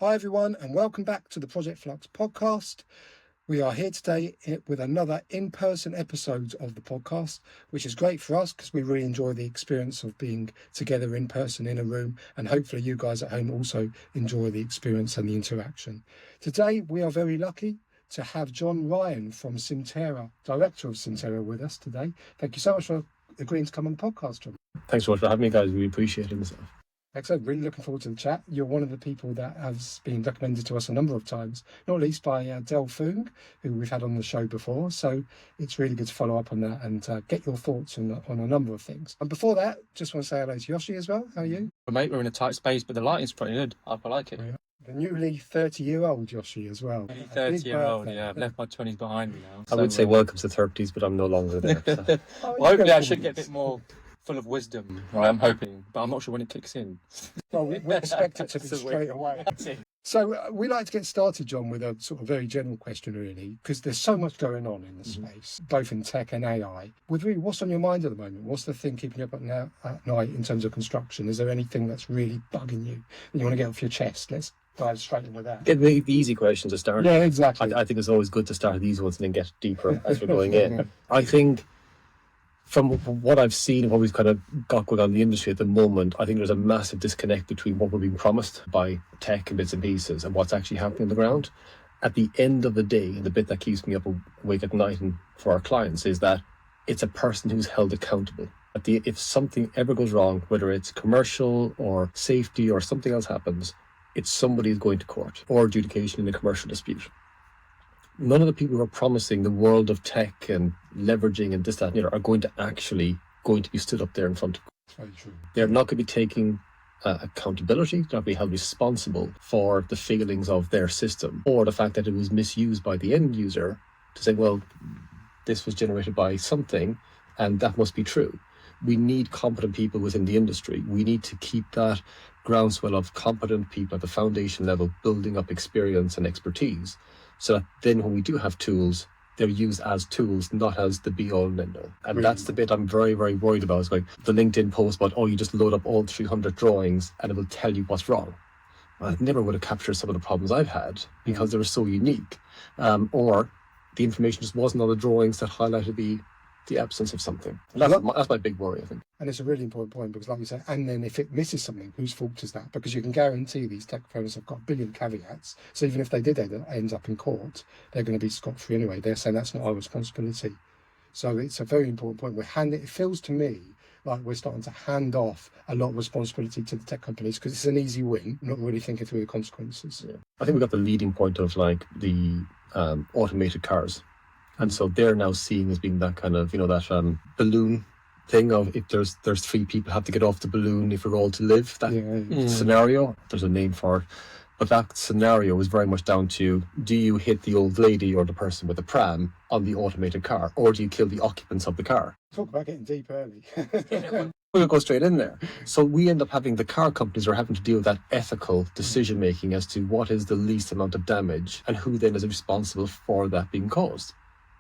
Hi everyone, and welcome back to the Project Flux podcast. We are here today with another in-person episode of the podcast, which is great for us because we really enjoy the experience of being together in person in a room, and hopefully you guys at home also enjoy the experience and the interaction. Today we are very lucky to have John Ryan from SymTerra, director of SymTerra, with us today. Thank you so much for agreeing to come on the podcast, John. Thanks so much for having me, guys. We appreciate it. Excellent. Really looking forward to the chat. You're one of the people that has been recommended to us a number of times, not least by Del Foong, who we've had on the show before. So it's really good to follow up on that and get your thoughts on a number of things. And before that, just want to say hello to Yoshi as well. How are you? Well, mate, we're in a tight space, but the lighting's pretty good. I like it. Yeah. The newly 30-year-old Yoshi as well. 30-year-old, yeah. I've left my 20s behind me now. I would say welcome to 30s, but I'm no longer there. So. Well, hopefully I should get a bit more full of wisdom, right? I'm hoping, but I'm not sure when it kicks in. Well, we expect it to be straight away. So we like to get started, John, with a sort of very general question, really, because there's so much going on in the space, both in tech and AI. What's on your mind at the moment? What's the thing keeping you up at night in terms of construction? Is there anything that's really bugging you that you want to get off your chest? Let's dive straight in with that. Get the easy question to start. Yeah, exactly. I think it's always good to start with these ones and then get deeper as we're going in. I think from what I've seen and what we've kind of got going on in the industry at the moment, I think there's a massive disconnect between what we're being promised by tech and bits and pieces and what's actually happening on the ground. At the end of the day, and the bit that keeps me up awake at night and for our clients is that it's a person who's held accountable. If something ever goes wrong, whether it's commercial or safety or something else happens, it's somebody who's going to court or adjudication in a commercial dispute. None of the people who are promising the world of tech and leveraging and this, that, and the other are going to be stood up there in front of. Very true. They're not going to be taking accountability. They're not going to be held responsible for the failings of their system or the fact that it was misused by the end user to say, well, this was generated by something and that must be true. We need competent people within the industry. We need to keep that groundswell of competent people at the foundation level building up experience and expertise, so that then when we do have tools, they're used as tools, not as the be-all and end-all. And that's the bit I'm very, very worried about. It's like the LinkedIn post about, you just load up all 300 drawings and it will tell you what's wrong. Well, it never would have captured some of the problems I've had because they were so unique. Or the information just wasn't on the drawings that highlighted the absence of something. And that's my big worry, I think. And it's a really important point because, like you say, and then if it misses something, whose fault is that? Because you can guarantee these tech firms have got a billion caveats. So even if they did end up in court, they're going to be scot-free anyway. They're saying that's not our responsibility. So it's a very important point. It feels to me like we're starting to hand off a lot of responsibility to the tech companies because it's an easy win, not really thinking through the consequences. Yeah. I think we got the leading point of like the automated cars. And so they're now seen as being that kind of, that balloon thing of if there's three people have to get off the balloon if we're all to live, that scenario, there's a name for it. But that scenario is very much down to, do you hit the old lady or the person with the pram on the automated car, or do you kill the occupants of the car? Talk about getting deep early. We'll go straight in there. So we end up having the car companies are having to deal with that ethical decision making as to what is the least amount of damage and who then is responsible for that being caused.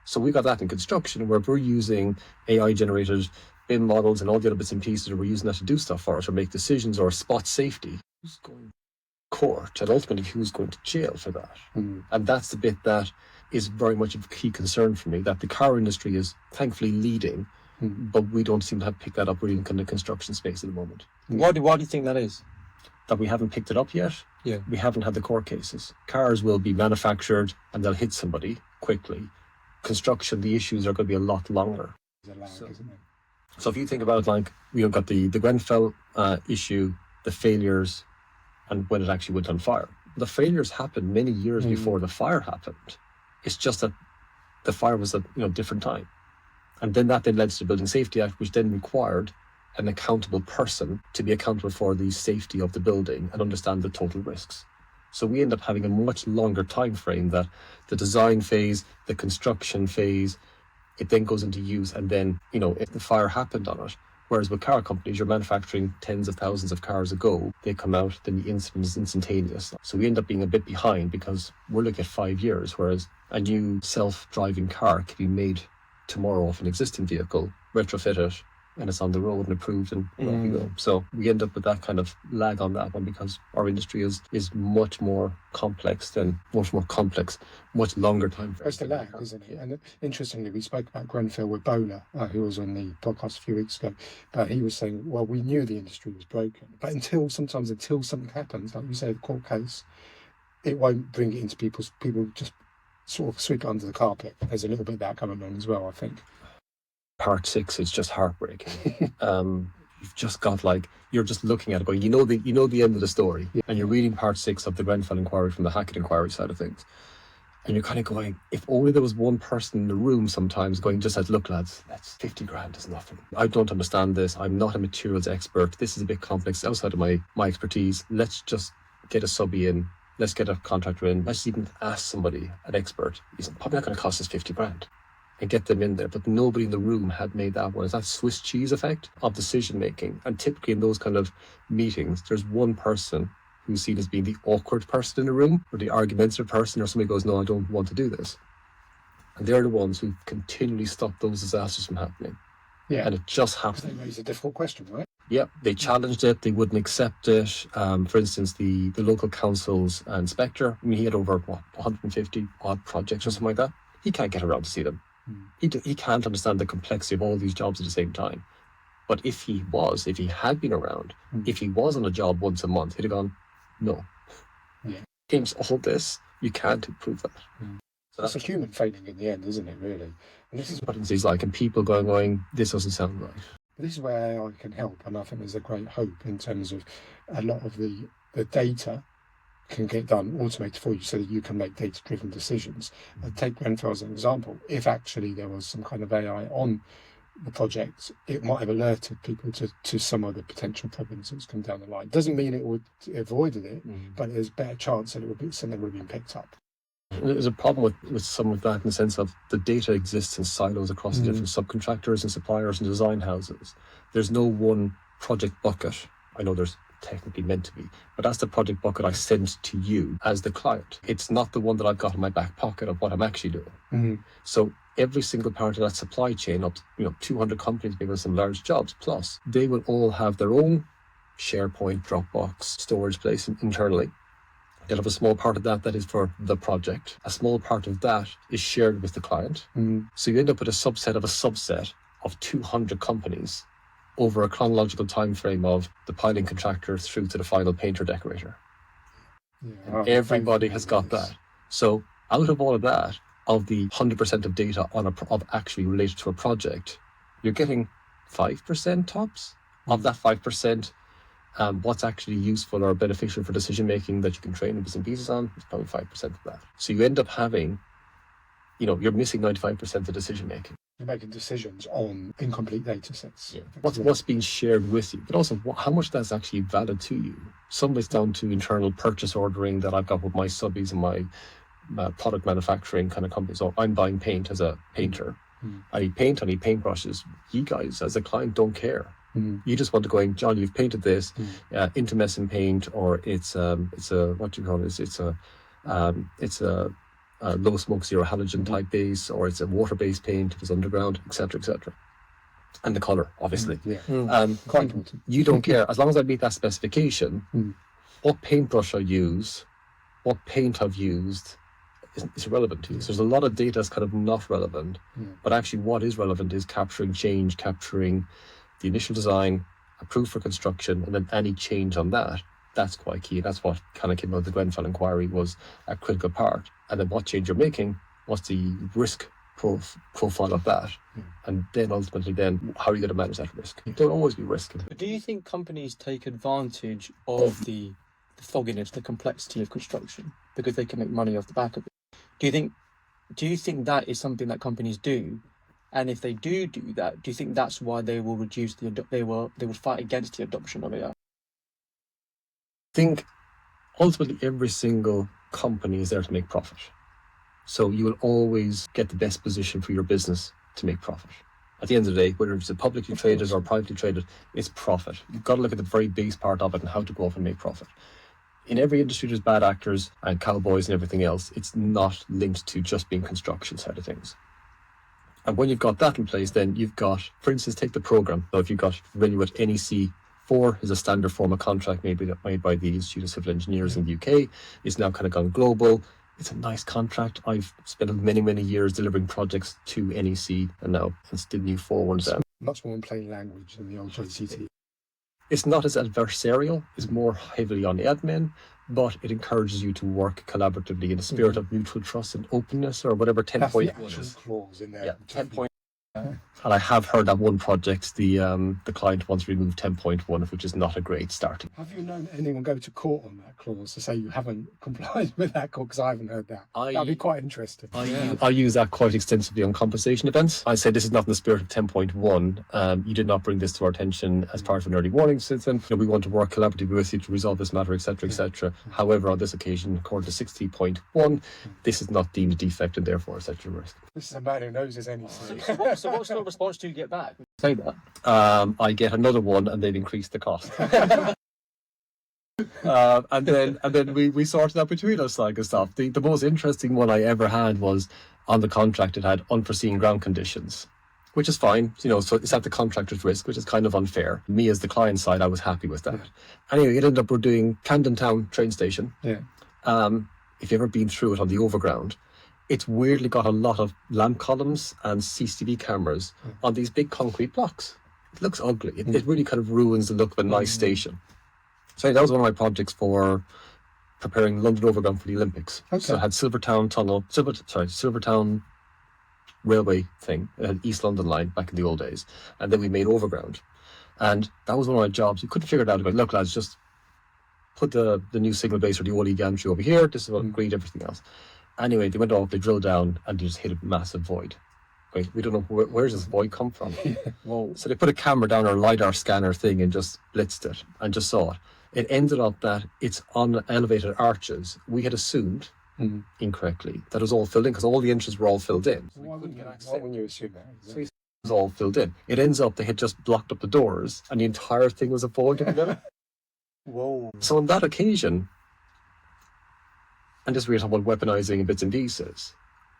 So we got that in construction where we're using AI generated BIM models and all the other bits and pieces, and we're using that to do stuff for us or make decisions or spot safety. Who's going to court and ultimately who's going to jail for that? And that's the bit that is very much a key concern for me, that the car industry is thankfully leading, but we don't seem to have picked that up really in kind of construction space at the moment. Why do you think that is? That we haven't picked it up yet. Yeah. We haven't had the court cases. Cars will be manufactured and they'll hit somebody quickly. Construction, the issues are going to be a lot longer. So if you think about like, we've got the Grenfell issue, the failures, and when it actually went on fire. The failures happened many years before the fire happened. It's just that the fire was at different time. And then that led to the Building Safety Act, which then required an accountable person to be accountable for the safety of the building and understand the total risks. So we end up having a much longer time frame that the design phase, the construction phase, it then goes into use, and then, if the fire happened on it. Whereas with car companies, you're manufacturing tens of thousands of cars a go. They come out, then the incident is instantaneous. So we end up being a bit behind because we're looking at 5 years, whereas a new self-driving car can be made tomorrow off an existing vehicle, retrofit it, and it's on the road and approved, and off we go. So we end up with that kind of lag on that one, because our industry is much more complex, much longer time. It's the lag, isn't it? And interestingly, we spoke about Grenfell with Bowler, who was on the podcast a few weeks ago. But he was saying, well, we knew the industry was broken, but until something happens, like you say, the court case, it won't bring it into people just sort of sweep it under the carpet. There's a little bit of that coming on as well, I think. Part 6 is just heartbreaking. You've just got you're just looking at it going, you know the end of the story, and you're reading part 6 of the Grenfell inquiry from the Hackett inquiry side of things, and you're kind of going, if only there was one person in the room sometimes going, just said, look lads, that's 50 grand is nothing. I don't understand this. I'm not a materials expert. This is a bit complex, outside of my expertise. Let's just get a subby in. Let's get a contractor in. Let's even ask somebody, an expert. It's probably not going to cost us 50 grand. And get them in there. But nobody in the room had made that one. It's that Swiss cheese effect of decision making. And typically in those kind of meetings, there's one person who's seen as being the awkward person in the room, or the argumentative person, or somebody goes, no, I don't want to do this. And they're the ones who continually stop those disasters from happening. Yeah. And it just happens. They raise a difficult question, right? Yeah, they challenged it. They wouldn't accept it. For instance, the local council's inspector, I mean, he had over 150 odd projects or something like that. He can't get around to see them. He can't understand the complexity of all these jobs at the same time. But if he had been around, if he was on a job once a month, he'd have gone, no. Yeah. James, all this, you can't improve that. So that's a human failing in the end, isn't it, really? And this is what it's like, and people going, this doesn't sound right. This is where AI can help, and I think there's a great hope in terms of a lot of the data can get done automated for you, so that you can make data-driven decisions. Take Grenfell as an example. If actually there was some kind of AI on the project, it might have alerted people to some of the potential problems that's come down the line. Doesn't mean it would avoided it, but there's a better chance that something would have been picked up. There's a problem with some of that, in the sense of the data exists in silos across the different subcontractors and suppliers and design houses. There's no one project bucket. I know there's technically meant to be, but that's the project bucket I send to you as the client. It's not the one that I've got in my back pocket of what I'm actually doing. So every single part of that supply chain, up to 200 companies maybe with some large jobs plus, they will all have their own SharePoint, Dropbox, storage place internally. They'll have a small part of that is for the project. A small part of that is shared with the client. So you end up with a subset of 200 companies over a chronological time frame of the piling contractor through to the final painter decorator. Everybody has got that. So out of all of that, of the 100% of data of actually related to a project, you're getting 5% tops. Of that 5%, what's actually useful or beneficial for decision making that you can train bits and pieces on is probably 5% of that. So you end up having, you're missing 95% of decision making. You're making decisions on incomplete data sets. Yeah. What's being shared with you, but also how much that's actually valid to you. Some of it's down to internal purchase ordering that I've got with my subbies and my product manufacturing kind of company. So I'm buying paint as a painter. I need paint, I need paintbrushes. You guys, as a client, don't care. You just want to go in, John, you've painted this, intumescent paint, or it's a what do you call it? It's a low smoke, zero halogen type base, or it's a water-based paint if it's underground, etc., etc. And the color, obviously. Quite important. You don't care as long as I meet that specification. What paintbrush I use, what paint I've used, is irrelevant to you. So there's a lot of data that's kind of not relevant, but actually what is relevant is capturing change, capturing the initial design, approved for construction, and then any change on that. That's quite key. That's what kind of came out of the Grenfell inquiry, was a critical part. And then what change you're making, what's the risk profile of that? And then ultimately how are you going to manage that risk? There'll always be risk. But do you think companies take advantage of the fogginess, the complexity of construction, because they can make money off the back of it? Do you think that is something that companies do? And if they do that, do you think that's why they will reduce they will fight against the adoption of AI? I think ultimately every single company is there to make profit. So you will always get the best position for your business to make profit. At the end of the day, whether it's publicly traded or privately traded, it's profit. You've got to look at the very base part of it and how to go off and make profit. In every industry, there's bad actors and cowboys and everything else. It's not linked to just being construction side of things. And when you've got that in place, then you've got, for instance, take the program. So if you've got familiar with NEC 4 is a standard form of contract made by the Institute of Civil Engineers in the UK. It's now kind of gone global. It's a nice contract. I've spent many, many years delivering projects to NEC, and now it's the new 4 ones. Much more in plain language than the old JCT. It's not as adversarial. It's more heavily on admin, but it encourages you to work collaboratively in a spirit of mutual trust and openness, or whatever 10.1 is. Clause in there. Yeah, 10.1. And I have heard that one project, the client wants to remove 10.1, which is not a great start. Have you known anyone go to court on that clause to say you haven't complied with that clause? Because I haven't heard that. That'd be quite interesting. I use that quite extensively on compensation events. I say this is not in the spirit of 10.1. You did not bring this to our attention as part of an early warning system. We want to work collaboratively with you to resolve this matter, etc., etc. However, on this occasion, according to 60.1, this is not deemed a defect and therefore such a risk. This is a man who knows his NEC. So what sort of response do you get back? Say that. I get another one, and they've increased the cost. and then we sorted that between us, like and stuff. The most interesting one I ever had was on the contract. It had unforeseen ground conditions, which is fine, so it's at the contractor's risk, which is kind of unfair. Me as the client side, I was happy with that. Anyway, it ended up we're doing Camden Town train station. Yeah. If you've ever been through it on the overground, it's weirdly got a lot of lamp columns and CCTV cameras on these big concrete blocks. It looks ugly. It really kind of ruins the look of a nice station. So that was one of my projects for preparing London Overground for the Olympics. Okay. So I had Silvertown railway thing. It had East London line back in the old days. And then we made Overground. And that was one of my jobs. You couldn't figure it out. Like, look, lads, just put the new signal base or the OLE gantry over here. This is what agreed everything else. Anyway, they went off, they drilled down, and they just hit a massive void. Right? We don't know where does this void come from. Whoa. So they put a camera down our LiDAR scanner thing and just blitzed it and just saw it. It ended up that it's on elevated arches. We had assumed incorrectly that it was all filled in because all the entrances were all filled in. So why wouldn't you assume that? So it was all filled in. It ends up they had just blocked up the doors and the entire thing was a void in the middle. Whoa. So on that occasion, and this we're talking about weaponizing and bits and pieces,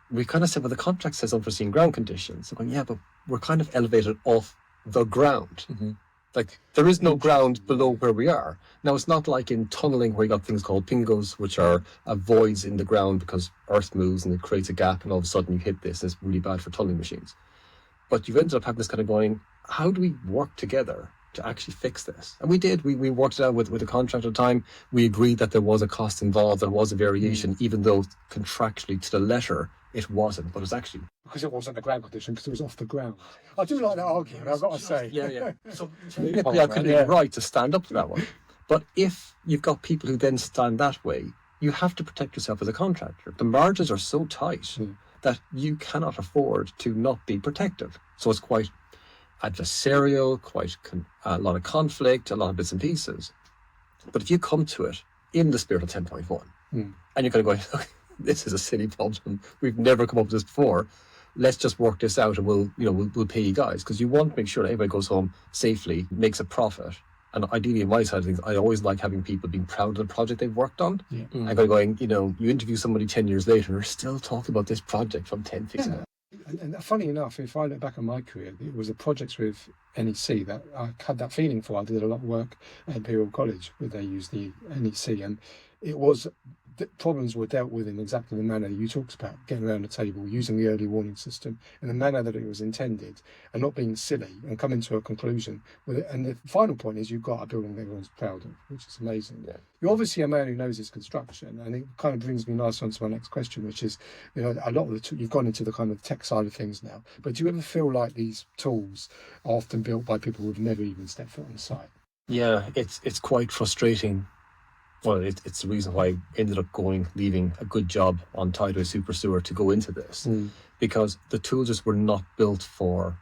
we kind of said, well, the contract says unforeseen ground conditions. So going, yeah, but we're kind of elevated off the ground. Like, there is no ground below where we are. Now, it's not like in tunneling where you got things called pingos, which are voids in the ground because earth moves and it creates a gap and all of a sudden you hit this. It's really bad for tunneling machines. But you've ended up having this kind of going, how do we work together to actually fix this? And we did. We worked it out with the contract at the time. We agreed that there was a cost involved, there was a variation, even though contractually to the letter it wasn't, but it was actually because it wasn't a ground condition, because it was off the ground. I do like that argument, I've got to say. Yeah. So technically I couldn't be right to stand up to that one. But if you've got people who then stand that way, you have to protect yourself as a contractor. The margins are so tight that you cannot afford to not be protective. So it's quite adversarial, quite a lot of conflict, a lot of bits and pieces. But if you come to it in the spirit of 10.1, and you're kind of going, look, this is a silly problem. We've never come up with this before. Let's just work this out, and we'll pay you guys, because you want to make sure that everybody goes home safely, makes a profit. And ideally, in my side of things, I always like having people being proud of the project they've worked on. And going, you interview somebody 10 years later, and they're still talking about this project from 10, 15 years ago. And funny enough, if I look back on my career, it was the projects with NEC that I had that feeling for. I did a lot of work at Imperial College where they used the NEC, and it was the problems were dealt with in exactly the manner you talked about, getting around the table, using the early warning system in the manner that it was intended, and not being silly, and coming to a conclusion with it. And the final point is you've got a building that everyone's proud of, which is amazing. You're obviously a man who knows his construction, and it kind of brings me nicely on to my next question, which is, a lot of you've gone into the kind of tech side of things now, but do you ever feel like these tools are often built by people who've never even stepped foot on the site? Yeah, it's quite frustrating. Well, it's the reason why I ended up leaving a good job on Tideway Super Sewer to go into this, because the tools just were not built for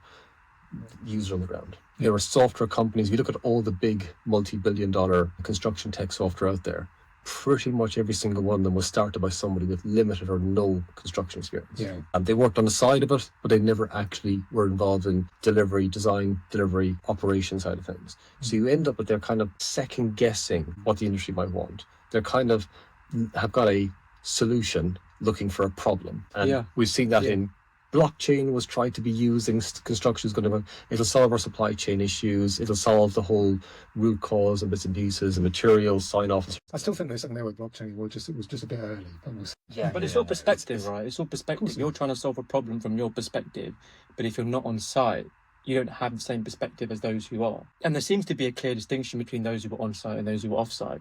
users on the ground. There were software companies. If you look at all the big multi-billion-dollar construction tech software out there, pretty much every single one of them was started by somebody with limited or no construction experience. And they worked on the side of it, but they never actually were involved in design, delivery, operation side of things. So you end up with they're kind of second guessing what the industry might want. They're kind of have got a solution looking for a problem. And we've seen that in blockchain was tried to be used in construction. It'll solve our supply chain issues. It'll solve the whole root cause and bits and pieces and materials, sign off. I still think there's something there with blockchain. It was just a bit early. But it's all perspective, right? It's all perspective. You're trying to solve a problem from your perspective, but if you're not on site, you don't have the same perspective as those who are. And there seems to be a clear distinction between those who are on site and those who are off site.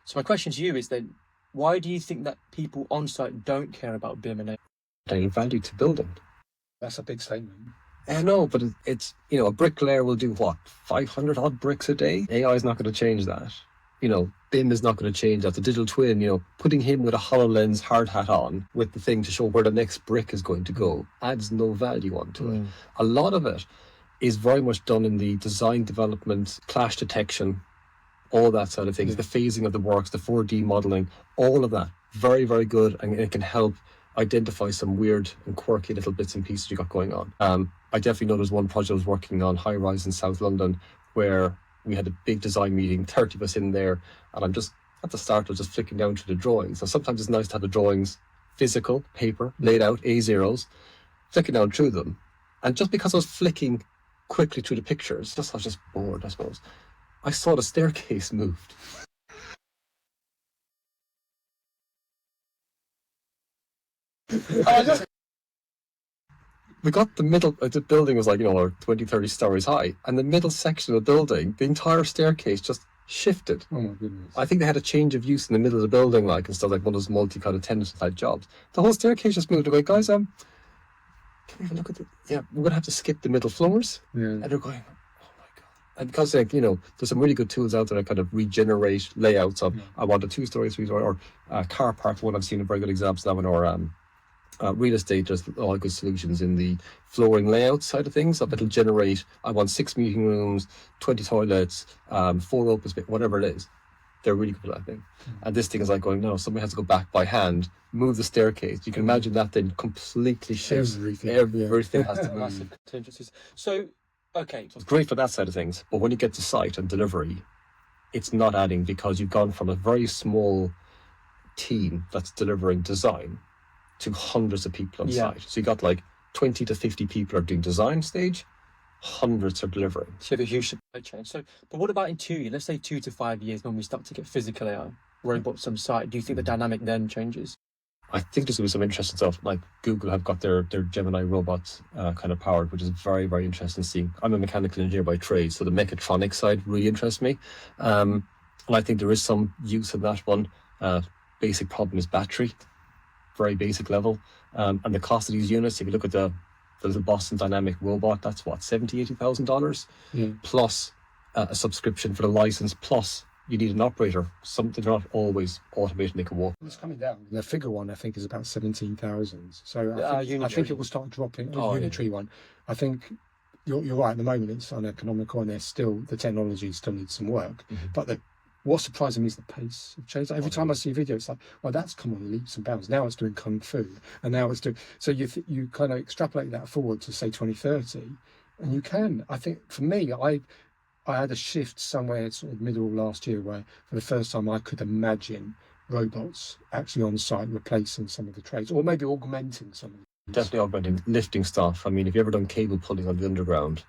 So my question to you is then, why do you think that people on site don't care about BIM and any value to building? That's a big statement. I know, but it's, a bricklayer will do what, 500 odd bricks a day? AI is not going to change that. BIM is not going to change that. The digital twin, putting him with a HoloLens hard hat on with the thing to show where the next brick is going to go adds no value onto it. A lot of it is very much done in the design development, clash detection, all that side of things, the phasing of the works, the 4D modeling, all of that. Very, very good, and it can help identify some weird and quirky little bits and pieces you got going on. I definitely know there's one project I was working on, high rise in South London, where we had a big design meeting, 30 of us in there, and I'm just at the start I was just flicking down through the drawings. So sometimes it's nice to have the drawings physical, paper, laid out, A0s, flicking down through them. And just because I was flicking quickly through the pictures, I was just bored, I suppose, I saw the staircase moved. We got the middle, the building was 20, 30 stories high, and the middle section of the building, the entire staircase just shifted. Oh my goodness. I think they had a change of use in the middle of the building, and stuff, like one of those multi-kind of tenant type jobs. The whole staircase just moved away. Guys, can we even look at we're going to have to skip the middle floors. Yeah. And they're going, oh my God. And because, there's some really good tools out there that kind of regenerate layouts of, I want a 2-story, 3-story, or car park one. I've seen a very good example of that one, or real estate. There's all good solutions in the flooring layout side of things. So it'll generate, I want 6 meeting rooms, 20 toilets, 4 open space, whatever it is. They're really good at that thing. And this thing is going, no, somebody has to go back by hand, move the staircase. You can imagine that then completely shifts. Everything has to move. massive contingencies? So, okay. It's great for that side of things, but when you get to site and delivery, it's not adding, because you've gone from a very small team that's delivering design to hundreds of people on site. So you got 20 to 50 people are doing design stage, hundreds are delivering. So you have a huge supply chain. So, but what about in 2 years? Let's say 2 to 5 years when we start to get physical AI, robots on site. Do you think the dynamic then changes? I think there's going to be some interesting stuff. Like Google have got their Gemini robots kind of powered, which is very, very interesting seeing. I'm a mechanical engineer by trade, so the mechatronic side really interests me. And I think there is some use of that one. Basic problem is battery, very basic level. And the cost of these units, if you look at the little Boston Dynamic robot, that's what, $70,000, $80,000 plus a subscription for the license, plus you need an operator. Something they're not always automated, they can walk. It's coming down. The figure one, I think, is about 17,000. So I think it will start dropping. The unitary one. I think you're right. At the moment, it's uneconomical, and the technology still needs some work. But what's surprising me is the pace of change. Every time I see a video, it's well, that's come on leaps and bounds. Now it's doing kung fu, and now it's doing. So you kind of extrapolate that forward to say 2030, and you can. I think for me, I had a shift somewhere sort of middle of last year where for the first time I could imagine robots actually on site replacing some of the trades, or maybe augmenting some of them. Definitely augmenting, lifting stuff. I mean, if you've ever done cable pulling on the underground,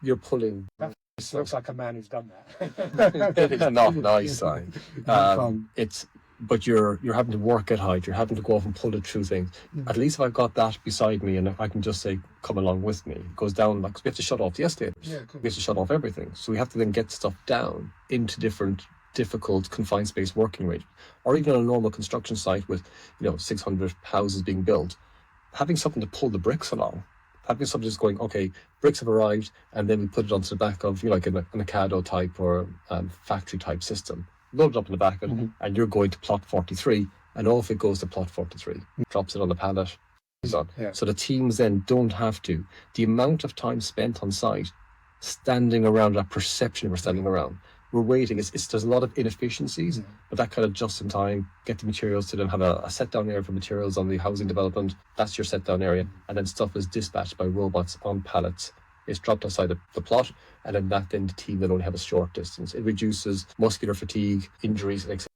you're pulling. It looks like a man who's done that. Not nice sign. But you're having to work at height. You're having to go off and pull it through things. At least if I've got that beside me and I can just say, "Come along with me," it goes down. Like we have to shut off the escalators. We have to shut off everything. So we have to then get stuff down into different difficult confined space working rate, or even on a normal construction site with 600 houses being built, having something to pull the bricks along. Having something just going, okay, bricks have arrived, and then we put it onto the back of, like an Ocado type or factory type system. Load it up in the back of it, and you're going to plot 43, and off it goes to plot 43. Drops it on the pallet. So the teams then don't have to. The amount of time spent on site, standing around, that perception we're standing around, we're waiting. There's a lot of inefficiencies, but that kind of just in time, get the materials to then have a set down area for materials on the housing development. That's your set down area. And then stuff is dispatched by robots on pallets. It's dropped outside the plot, and then the team then only have a short distance. It reduces muscular fatigue, injuries, etc.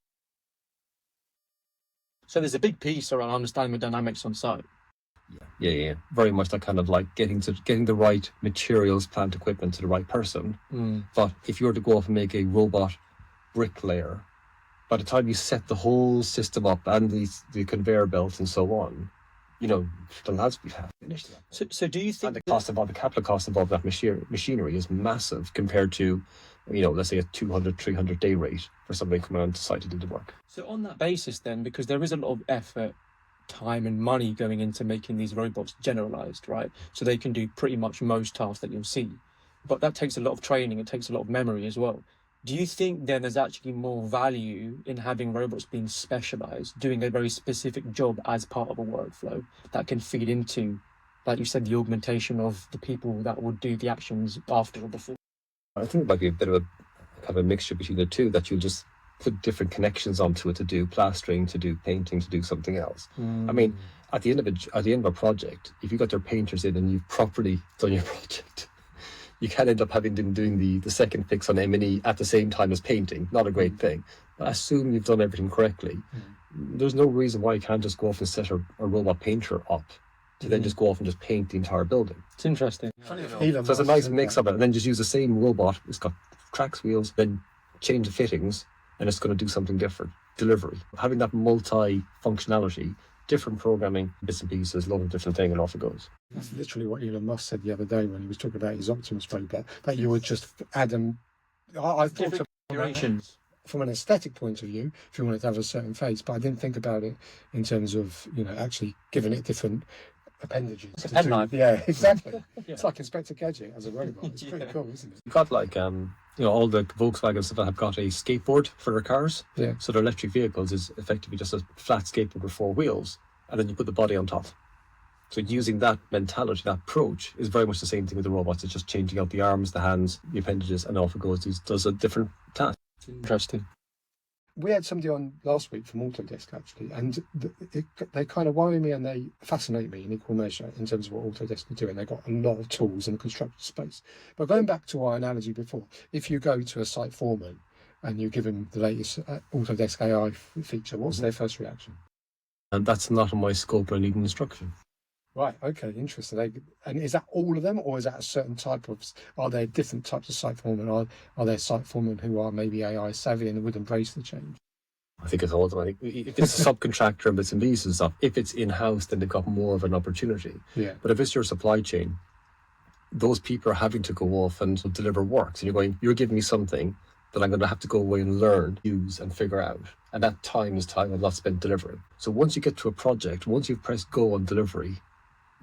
So there's a big piece around understanding the dynamics on site. Yeah. Very much that kind of like getting the right materials, plant equipment to the right person. But if you were to go off and make a robot bricklayer, by the time you set the whole system up and the conveyor belts and so on, the lads we have finished that. So do you And think the capital cost involved in that machinery is massive compared to, let's say a 200, 300 day rate for somebody coming on to site to do the work. so on that basis then, because there is a lot of effort, time and money going into making these robots generalized, right? So they can do pretty much most tasks that you'll see. But that takes a lot of training, it takes a lot of memory as well. Do you think then there's actually more value in having robots being specialized, doing a very specific job as part of a workflow that can feed into, like you said, the augmentation of the people that would do the actions after or before? I think it might be a bit of a kind of a mixture between the two, that you'll just put different connections onto it to do plastering, to do painting, to do something else. I mean, at the end of a project, if you got your painters in and you've properly done your project, you can end up having them doing the second fix on M&E at the same time as painting. Not a great thing. But assume you've done everything correctly. There's no reason why you can't just go off and set a robot painter up to then just go off and just paint the entire building. It's interesting. So it's a nice mix of it, and then just use the same robot. It's got tracks, wheels, then change the fittings, and it's going to do something different. Delivery. Having that multi-functionality, different programming, bits and pieces, a lot of different things, and off it goes. That's literally what Elon Musk said the other day when he was talking about his Optimus robot, that you would just add them. I thought Different configurations. from an aesthetic point of view, if you wanted to have a certain face, but I didn't think about it in terms of, actually giving it different appendages. It's a pen knife. Yeah, exactly. Yeah. It's like Inspector Gadget as a robot. It's pretty cool, isn't it? You've got like, all the Volkswagen stuff have got a skateboard for their cars. Yeah. So their electric vehicles is effectively just a flat skateboard with four wheels, and then you put the body on top. So using that mentality, that approach, is very much the same thing with the robots. It's just changing out the arms, the hands, the appendages, and off it goes. It does a different task. Interesting. We had somebody on last week from Autodesk, actually, and they kind of worry me and they fascinate me in equal measure in terms of what Autodesk are doing. They've got a lot of tools in the construction space. But going back to our analogy before, if you go to a site foreman and you give him the latest Autodesk AI feature, what's their first reaction? And that's not on my scope. I need an instruction. Right, okay, interesting. And is that all of them, or is that a certain type of, are there different types of site foremen? Are there site foremen who are maybe AI savvy and would embrace the change? I think it's all of them. I think if it's a subcontractor and bits and pieces and stuff, if it's in-house, then they've got more of an opportunity. Yeah. But if it's your supply chain, those people are having to go off and deliver works, and you're giving me something that I'm going to have to go away and learn, use, and figure out. And that time is time I've not spent delivering. So once you get to a project, once you've pressed go on delivery,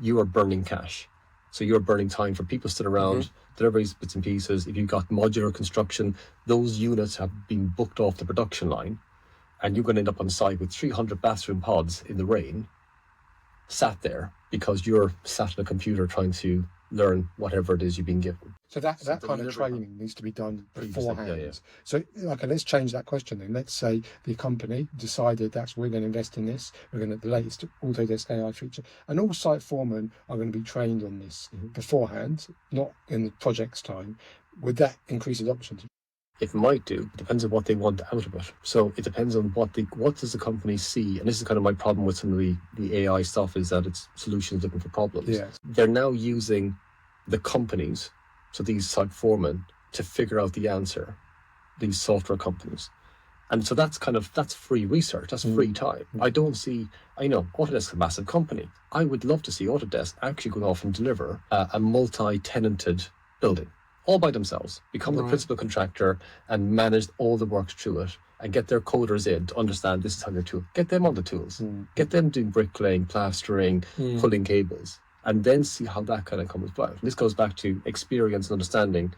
you are burning cash. So you're burning time for people still around, deliveries, bits and pieces. If you've got modular construction, those units have been booked off the production line, and you're going to end up on site with 300 bathroom pods in the rain, sat there because you're sat at a computer trying to learn whatever it is you've been given. So that kind of training needs to be done beforehand. Yeah. So, okay, let's change that question then. Let's say the company decided that we're going to invest in this, we're going to the latest Autodesk AI feature, and all site foremen are going to be trained on this beforehand, not in the project's time. Would that increase adoption? It might do. It depends on what they want out of it. So it depends on what does the company see. And this is kind of my problem with some of the AI stuff, is that it's solutions looking for problems. Yeah. They're now using the companies, so these site foremen, to figure out the answer, these software companies. And so that's free research, that's free time. I know Autodesk is a massive company. I would love to see Autodesk actually go off and deliver a multi-tenanted building, all by themselves, become the principal contractor and manage all the works through it, and get their coders in to understand this is how your tool, get them on the tools, get them doing bricklaying, plastering, pulling cables, and then see how that kind of comes about. This goes back to experience and understanding,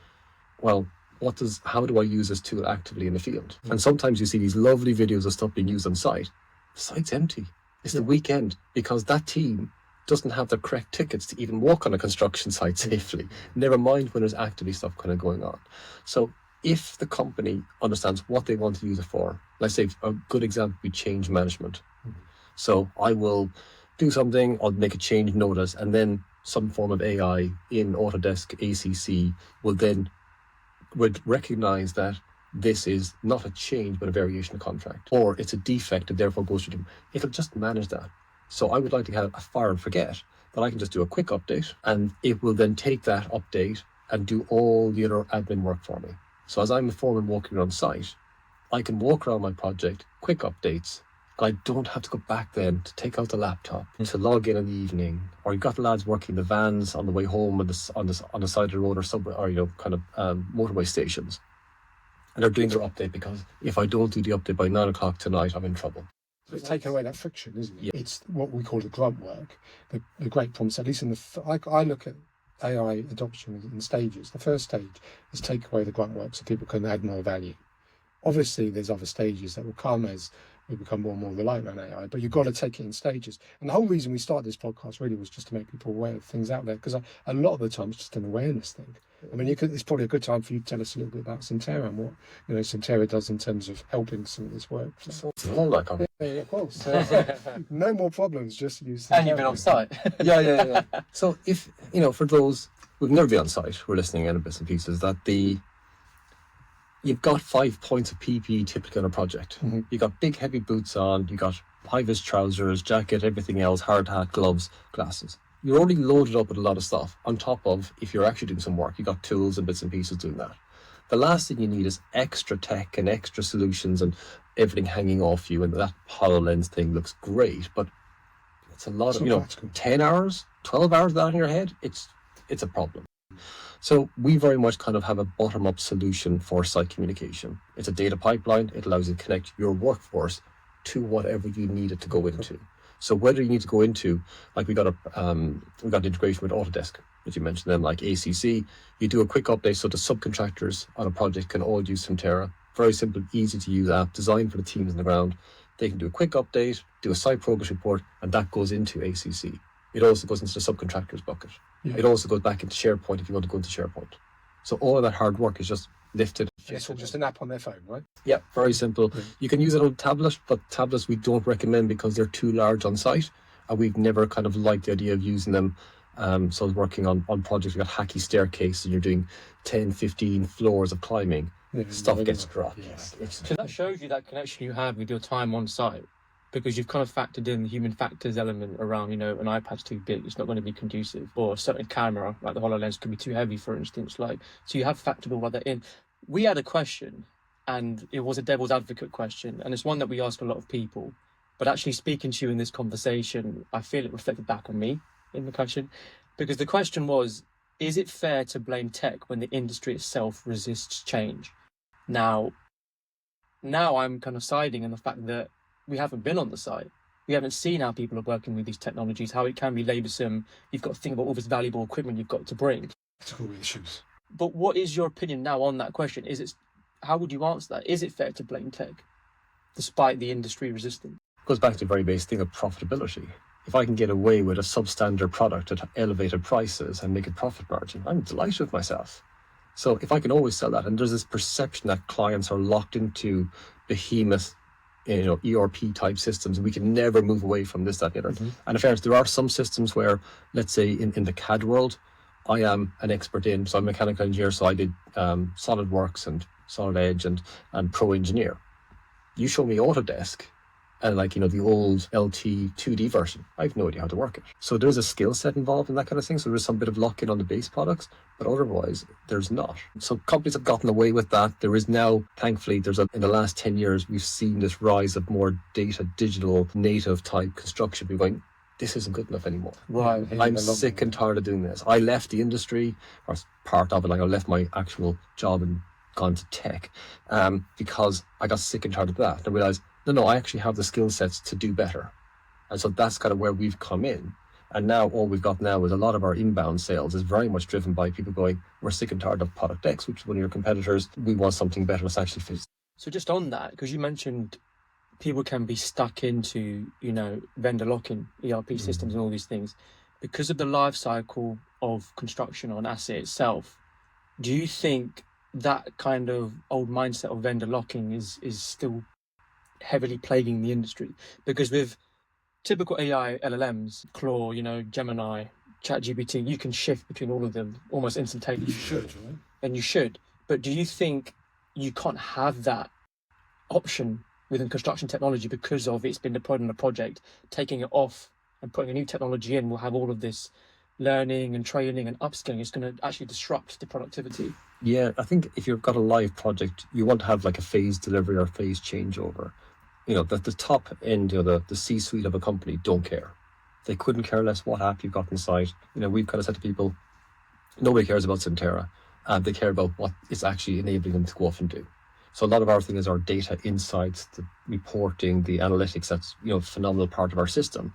well, how do I use this tool actively in the field? And sometimes you see these lovely videos of stuff being used on site. The site's empty. It's the weekend, because that team doesn't have the correct tickets to even walk on a construction site safely, never mind when there's actively stuff kind of going on. So if the company understands what they want to use it for, let's say a good example would be change management. So I will do something, I'll make a change notice, and then some form of AI in Autodesk ACC would recognize that this is not a change but a variation of contract, or it's a defect and therefore goes to them. It'll just manage that. So I would like to have a fire and forget that I can just do a quick update, and it will then take that update and do all the other admin work for me. So as I'm a foreman walking around site, I can walk around my project, quick updates. I don't have to go back then to take out the laptop, to log in the evening, or you've got the lads working the vans on the way home on the side of the road or subway, or motorway stations, and they're doing their update, because if I don't do the update by 9 o'clock tonight, I'm in trouble. So it's taken away that friction, isn't it? Yeah. It's what we call the grunt work. The great promise, at least I look at AI adoption in stages. The first stage is take away the grunt work so people can add more value. Obviously, there's other stages that will come as we become more and more reliant on AI, but you've got to take it in stages. And the whole reason we started this podcast really was just to make people aware of things out there, because a lot of the time it's just an awareness thing. I mean, it's probably a good time for you to tell us a little bit about SymTerra and what SymTerra does in terms of helping some of this work. So, yeah, of course. No more problems, just use SymTerra. And you've been on site. Yeah. So if, for those who've never been on site, who are listening in bits and pieces, that you've got 5 points of PPE typically on a project. Mm-hmm. You've got big heavy boots on, you've got high-vis trousers, jacket, everything else, hard hat, gloves, glasses. You're already loaded up with a lot of stuff. On top of, if you're actually doing some work, you've got tools and bits and pieces doing that. The last thing you need is extra tech and extra solutions and everything hanging off you, and that HoloLens thing looks great, but it's a lot of, practical. 10 hours, 12 hours of that in your head, it's a problem. So we very much kind of have a bottom-up solution for site communication. It's a data pipeline. It allows you to connect your workforce to whatever you need it to go into. So whether you need to go into, like we got integration with Autodesk, as you mentioned them, like ACC, you do a quick update so the subcontractors on a project can all use SymTerra. Very simple, easy to use app, designed for the teams on the ground. They can do a quick update, do a site progress report, and that goes into ACC. It also goes into the subcontractors bucket. Yeah. It also goes back into SharePoint if you want to go into SharePoint. So all of that hard work is just lifted. It's just an app on their phone, right? Yeah, very simple. Yeah. You can use it on a tablet, but tablets we don't recommend because they're too large on site, and we've never kind of liked the idea of using them. So I was working on projects, you've got hacky staircase and you're doing 10, 15 floors of climbing. Stuff gets dropped. Yes. So that shows you that connection you have with your time on site, because you've kind of factored in the human factors element around, an iPad's too big, it's not going to be conducive, or a certain camera, like the HoloLens, could be too heavy, for instance. So you have factored all that in. We had a question, and it was a devil's advocate question, and it's one that we ask a lot of people, but actually speaking to you in this conversation, I feel it reflected back on me in the question, because the question was, is it fair to blame tech when the industry itself resists change? Now I'm kind of siding in the fact that we haven't been on the site. We haven't seen how people are working with these technologies, how it can be laboursome. You've got to think about all this valuable equipment you've got to bring. Ethical issues. But what is your opinion now on that question? How would you answer that? Is it fair to blame tech, despite the industry resisting? It goes back to the very basic thing of profitability. If I can get away with a substandard product at elevated prices and make a profit margin, I'm delighted with myself. So if I can always sell that, and there's this perception that clients are locked into behemoth, ERP type systems, and we can never move away from this, that, and the other. Mm-hmm. And in fairness, there are some systems where, let's say in the CAD world, I am an expert in, so I'm a mechanical engineer, so I did SolidWorks and Solid Edge and Pro Engineer. You show me Autodesk, and the old LT 2D version, I have no idea how to work it. So there's a skill set involved in that kind of thing. So there's some bit of lock-in on the base products, but otherwise there's not. So companies have gotten away with that. There is now, thankfully, in the last 10 years, we've seen this rise of more data, digital, native type construction. We're going, this isn't good enough anymore. Right. I'm sick and tired of doing this. I left the industry, or part of it, I left my actual job and gone to tech because I got sick and tired of that. And I realized, no, I actually have the skill sets to do better. And so that's kind of where we've come in. And now all we've got now is a lot of our inbound sales is very much driven by people going, we're sick and tired of product X, which is one of your competitors. We want something better that's actually fits. So just on that, because you mentioned people can be stuck into, vendor lock-in, ERP systems and all these things. Because of the life cycle of construction on asset itself, do you think that kind of old mindset of vendor locking is still heavily plaguing the industry? Because with typical AI LLMs, Claude, Gemini, ChatGPT, you can shift between all of them almost instantaneously. You should, right? And you should. But do you think you can't have that option within construction technology because of it's been deployed on a project, taking it off and putting a new technology in will have all of this learning and training and upskilling. It's going to actually disrupt the productivity. Yeah, I think if you've got a live project, you want to have like a phase delivery or phase changeover. That the top end, the C-suite of a company don't care. They couldn't care less what app you've got inside. We've kind of said to people, nobody cares about SymTerra. They care about what it's actually enabling them to go off and do. So a lot of our thing is our data insights, the reporting, the analytics. That's a phenomenal part of our system.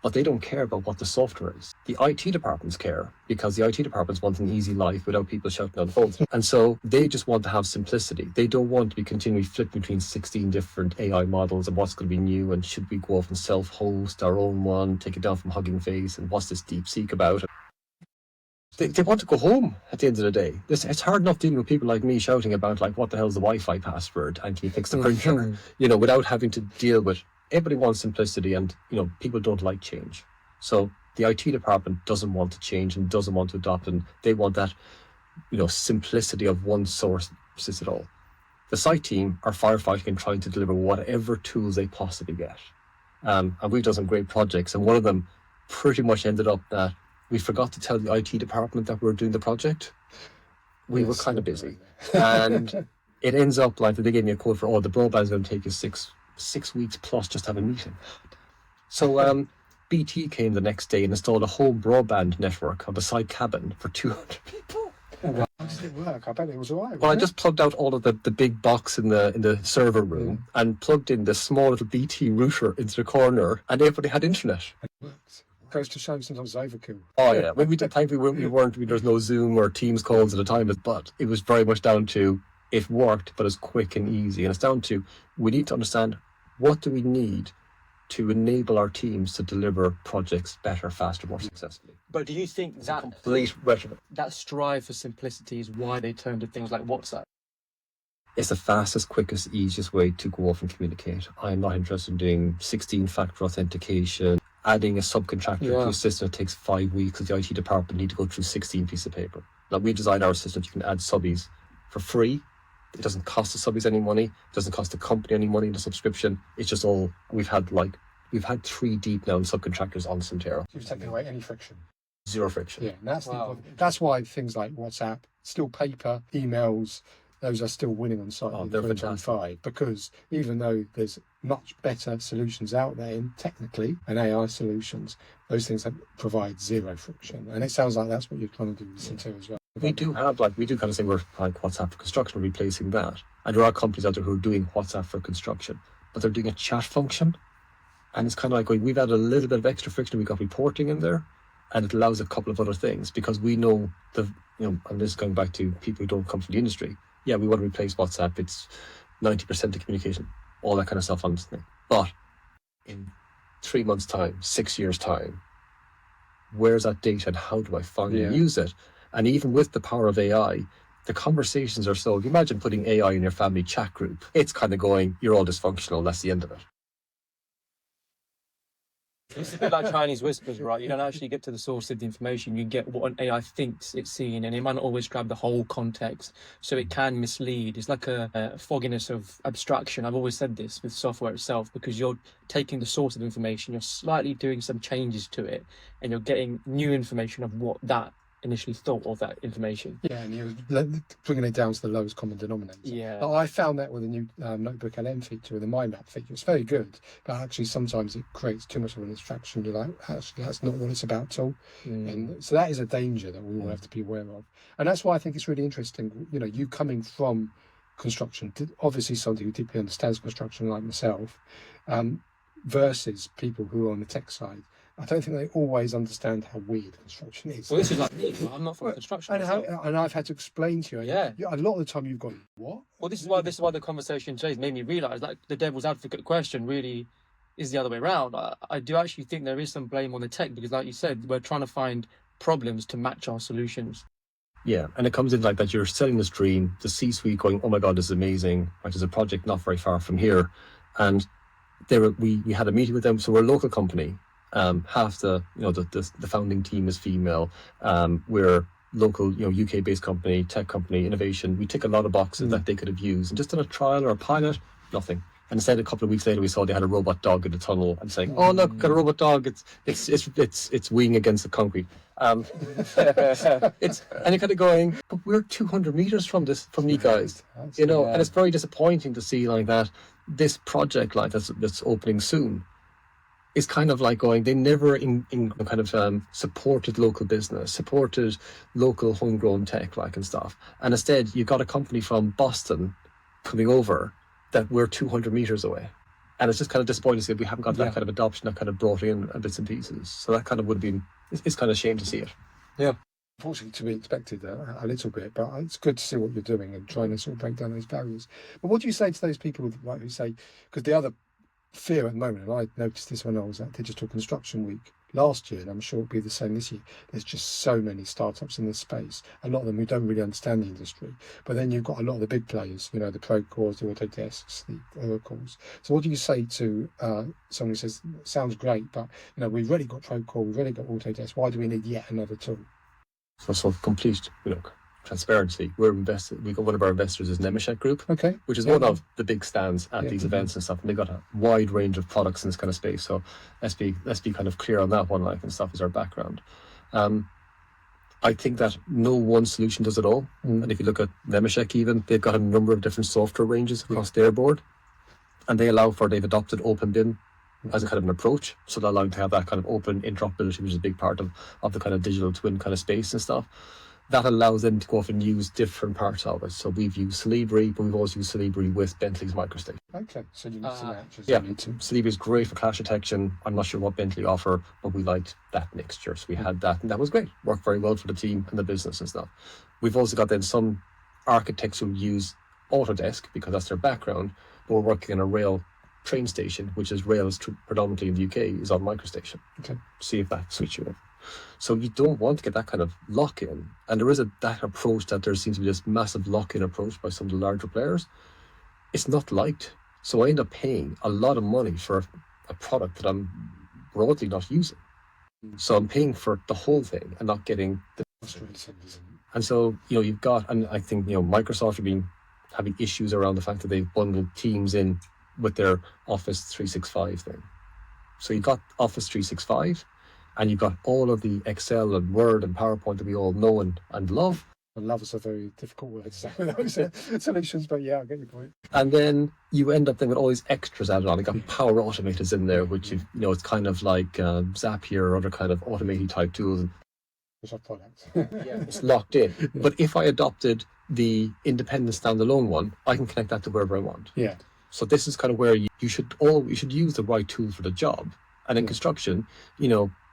But they don't care about what the software is. The IT departments care, because the IT departments want an easy life without people shouting on the phones. And so they just want to have simplicity. They don't want to be continually flipping between 16 different AI models and what's going to be new, and should we go off and self-host our own one, take it down from Hugging Face, and what's this DeepSeek about? They want to go home at the end of the day. It's hard enough dealing with people like me shouting about, like, what the hell's the Wi-Fi password, and can you fix the printer, without having to deal with. Everybody wants simplicity, and people don't like change. So the IT department doesn't want to change and doesn't want to adopt, and they want that simplicity of one source sits it all. The site team are firefighting and trying to deliver whatever tools they possibly get, and we've done some great projects, and one of them pretty much ended up that we forgot to tell the IT department that we were doing the project. We were kind of busy, and it ends up like they gave me a quote for, the broadband's going to take you six weeks plus just to have a meeting. So BT came the next day and installed a whole broadband network of a side cabin for 200 people. How did it work? I bet it was all right. Well, I just plugged out all of the big box in the server room and plugged in this small little BT router into the corner, and everybody had internet. It works. Goes to show sometimes overkill. Oh yeah, when we did, thankfully we weren't. There's no Zoom or Teams calls at the time, but it was very much down to it worked, but it's quick and easy, and it's down to we need to understand what do we need to enable our teams to deliver projects better, faster, more successfully. But do you think that Complete retrofit. that strive for simplicity is why they turn to things like WhatsApp? It's the fastest, quickest, easiest way to go off and communicate. I'm not interested in doing 16-factor authentication, adding a subcontractor to a system that takes 5 weeks, because the IT department need to go through 16 pieces of paper. Now, we designed our system, you can add subbies for free. It doesn't cost the subbies any money. It doesn't cost the company any money in the subscription. It's just all, we've had 3 deep now subcontractors on SymTerra. You've taken away any friction. Zero friction. Yeah, and that's why things like WhatsApp, still paper, emails, those are still winning on site in they're 2025, because even though there's much better solutions out there in technically and AI solutions, those things provide zero friction. And it sounds like that's what you're trying to do with SymTerra as well. We do kind of say we're like WhatsApp for construction, replacing that. And there are companies out there who are doing WhatsApp for construction, but they're doing a chat function. And it's kind of like we've added a little bit of extra friction. We've got reporting in there, and it allows a couple of other things, because we know and this is going back to people who don't come from the industry. Yeah, we want to replace WhatsApp. It's 90% of communication, all that kind of stuff on this thing. But in 3 months' time, 6 years' time, where's that data and how do I finally use it? And even with the power of AI, the conversations are so... If you imagine putting AI in your family chat group, it's kind of going, you're all dysfunctional, that's the end of it. It's a bit like Chinese whispers, right? You don't actually get to the source of the information. You get what an AI thinks it's seeing, and it might not always grab the whole context, so it can mislead. It's like a fogginess of abstraction. I've always said this with software itself, because you're taking the source of information, you're slightly doing some changes to it, and you're getting new information of what that initially thought of that information. Yeah, and you're bringing it down to the lowest common denominator. Yeah. I found that with the new Notebook LM feature, with the mind map feature. It's very good, but actually sometimes it creates too much of an abstraction. You're like, actually, that's not what it's about at all. And so that is a danger that we all have to be aware of. And that's why I think it's really interesting, you coming from construction, obviously somebody who deeply understands construction like myself, versus people who are on the tech side. I don't think they always understand how weird construction is. Well, this is like me. I'm not from construction. And I've had to explain to you. Yeah. A lot of the time you've gone, what? Well, this is why the conversation today has made me realise, like, the devil's advocate question really is the other way around. I do actually think there is some blame on the tech, because, like you said, we're trying to find problems to match our solutions. Yeah, and it comes in like that. You're selling this dream, the C-suite going, oh my God, this is amazing. Right, there's a project not very far from here. And we had a meeting with them. So we're a local company. Half the founding team is female. We're local, UK based company, tech company, innovation. We tick a lot of boxes that they could have used, and just done a trial or a pilot, nothing. And instead, a couple of weeks later, we saw they had a robot dog in the tunnel, and saying, "Oh look, got a robot dog! It's winging against the concrete." And you're kind of going, "But we're 200 meters from you guys, you know." And it's very disappointing to see like that. This project like that's opening soon is kind of like going. They never supported local business, supported local homegrown tech like and stuff. And instead, you got a company from Boston coming over that we're 200 meters away. And it's just kind of disappointing to see that we haven't got that kind of adoption that kind of brought in bits and pieces. So that kind of would have been, it's kind of a shame to see it. Yeah. Unfortunately, to be expected a little bit, but it's good to see what you're doing and trying to sort of break down those barriers. But what do you say to those people like who say, because the other fear at the moment, and I noticed this when I was at Digital Construction Week last year, and I'm sure it'll be the same this year, there's just so many startups in this space, a lot of them who don't really understand the industry, but then you've got a lot of the big players, you know, the Procores, the Autodesks, the Oracles. So what do you say to someone who says, sounds great, but you know, we've already got Procore, we've already got Autodesk, why do we need yet another tool? So complete, transparency. We're invested. We got one of our investors is Nemetschek Group, which is one of the big stands at these events and stuff. And they've got a wide range of products in this kind of space. So let's be kind of clear on that one, like, and stuff is our background. I think that no one solution does it all. And if you look at Nemetschek, even they've got a number of different software ranges across their board, and they've adopted OpenBIM as a kind of an approach. So they're allowing to have that kind of open interoperability, which is a big part of the kind of digital twin kind of space and stuff. That allows them to go off and use different parts of it. So we've used Celebri, but we've also used Celebri with Bentley's MicroStation. Okay, so you need some matches. Yeah, Celebri is great for clash detection. I'm not sure what Bentley offer, but we liked that mixture. So we had that, and that was great. Worked very well for the team and the business and stuff. We've also got then some architects who use Autodesk because that's their background, but we're working on a rail train station, which is rails predominantly in the UK, is on MicroStation. Okay. See if that suits you. So you don't want to get that kind of lock-in. And there is that approach that there seems to be this massive lock-in approach by some of the larger players. It's not liked. So I end up paying a lot of money for a product that I'm broadly not using. So I'm paying for the whole thing and not getting the... And so, you've got, and I think, Microsoft have been having issues around the fact that they've bundled Teams in with their Office 365 thing. So you've got Office 365, and you've got all of the Excel and Word and PowerPoint that we all know and love. And love is a very difficult word to say with those solutions, but yeah, I get your point. And then you end up then with all these extras added on. You got Power Automators in there, which it's kind of like Zapier or other kind of automated type tools. Which are products. It's locked in. But if I adopted the independent standalone one, I can connect that to wherever I want. Yeah. So this is kind of where you should use the right tool for the job. And in construction,